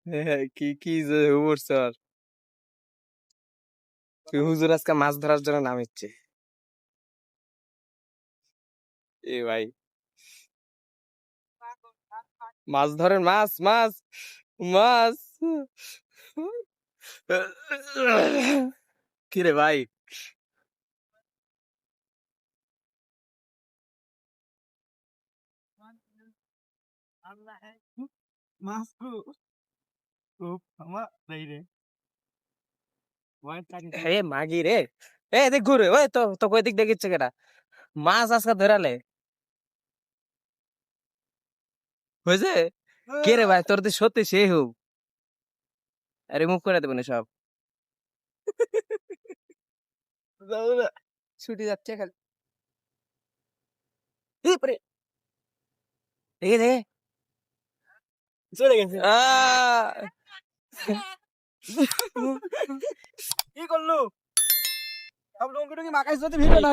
কি কি যে করছে আর হুজুর আজকে মাছ ধরার জন্য নামিচ্ছে। এ ভাই মাছ ধরেন, মাছ মাছ মাছ। কিরে ভাই? হে মাগি রে, এ দেখ ঘুরে ওই তো তো কই দিক দেখিচ্ছে কেটা মাছ আজকে ধরালে হয়েছে। কে রে ভাই, তোর তো সত্যি সে হোক, রিমুভ করে দেবেন সব। ছুটি যাচ্ছে খালি এই পরে দেখে দেখে চলে গেছে। কি করলো? সব লঙ্কা টঙ্কি মাখাইছ, ভিডিও না